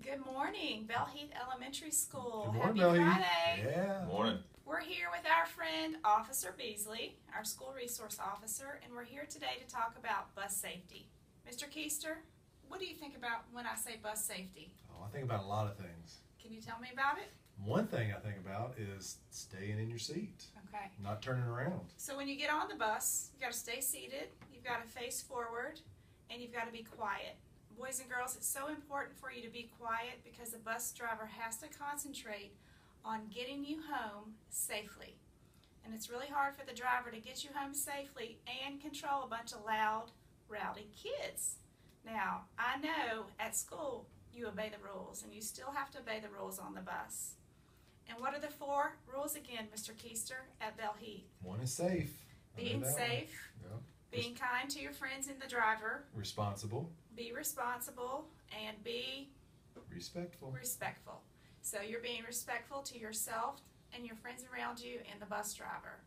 Good morning, Bell Heath Elementary School. Good Happy morning, Bell Heath. Friday. Yeah. Morning. We're here with our friend Officer Beasley, our school resource officer, and we're here today to talk about bus safety. Mr. Keister, what do you think about when I say bus safety? Oh, I think about a lot of things. Can you tell me about it? One thing I think about is staying in your seat, Okay. not turning around. So when you get on the bus, you've got to stay seated, you've got to face forward, and you've got to be quiet. Boys and girls, it's so important for you to be quiet because the bus driver has to concentrate on getting you home safely. And it's really hard for the driver to get you home safely and control a bunch of loud, rowdy kids. Now, I know at school you obey the rules, and you still have to obey the rules on the bus. And what are the 4 rules again, Mr. Keister, at Bell Heath? One is safe. I know Being that one. safe, Yep. being kind to your friends and the driver, Responsible. be responsible, and be Respectful. respectful. So you're being respectful to yourself and your friends around you and the bus driver.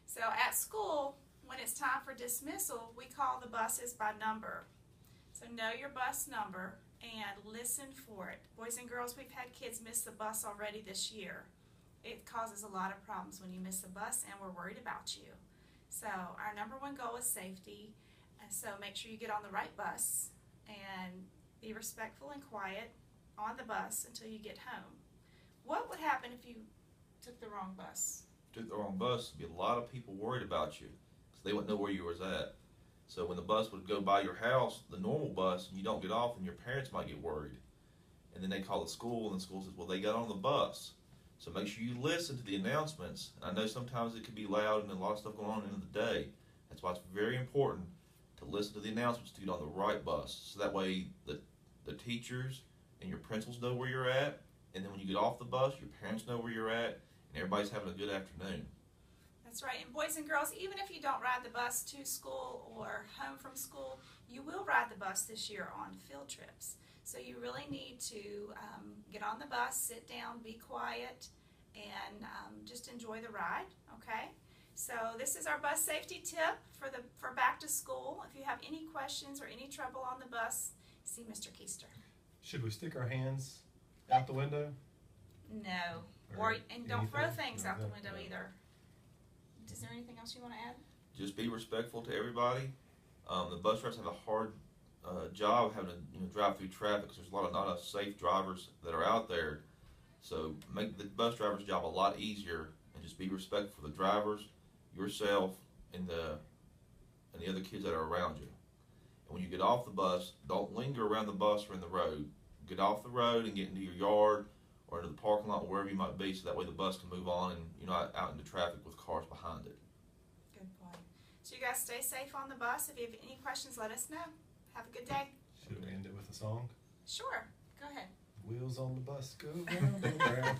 So at school, when it's time for dismissal, we call the buses by number. So know your bus number and listen for it. Boys and girls, we've had kids miss the bus already this year. It causes a lot of problems when you miss the bus, and we're worried about you. So our number 1 goal is safety, and so make sure you get on the right bus and be respectful and quiet on the bus until you get home. What would happen if you took the wrong bus? Took the wrong bus, there'd be a lot of people worried about you because they wouldn't know where you was at. So when the bus would go by your house, the normal bus, and you don't get off, and your parents might get worried. And then they call the school, and the school says, well, they got on the bus. So make sure you listen to the announcements. And I know sometimes it can be loud and a lot of stuff going on in the day. That's why it's very important to listen to the announcements to get on the right bus. So that way the teachers and your principals know where you're at. And then when you get off the bus, your parents know where you're at, and everybody's having a good afternoon. That's right. And boys and girls, even if you don't ride the bus to school or home from school, you will ride the bus this year on field trips. So you really need to get on the bus, sit down, be quiet, and just enjoy the ride, okay? So this is our bus safety tip for back to school. If you have any questions or any trouble on the bus, see Mr. Keister. Should we stick our hands out the window? No. And don't throw things out the window either. Is there anything else you want to add? Just be respectful to everybody. The bus drivers have a hard job having to drive through traffic because there's not enough safe drivers that are out there. So make the bus driver's job a lot easier, and just be respectful for the drivers, yourself, and the other kids that are around you. And when you get off the bus, don't linger around the bus or in the road. Get off the road and get into your yard or into the parking lot, or wherever you might be, so that way the bus can move on and you're not out into traffic with cars behind it. Good point. So you guys stay safe on the bus. If you have any questions, let us know. Have a good day. Should we end it with a song? Sure. Go ahead. Wheels on the bus go round and round.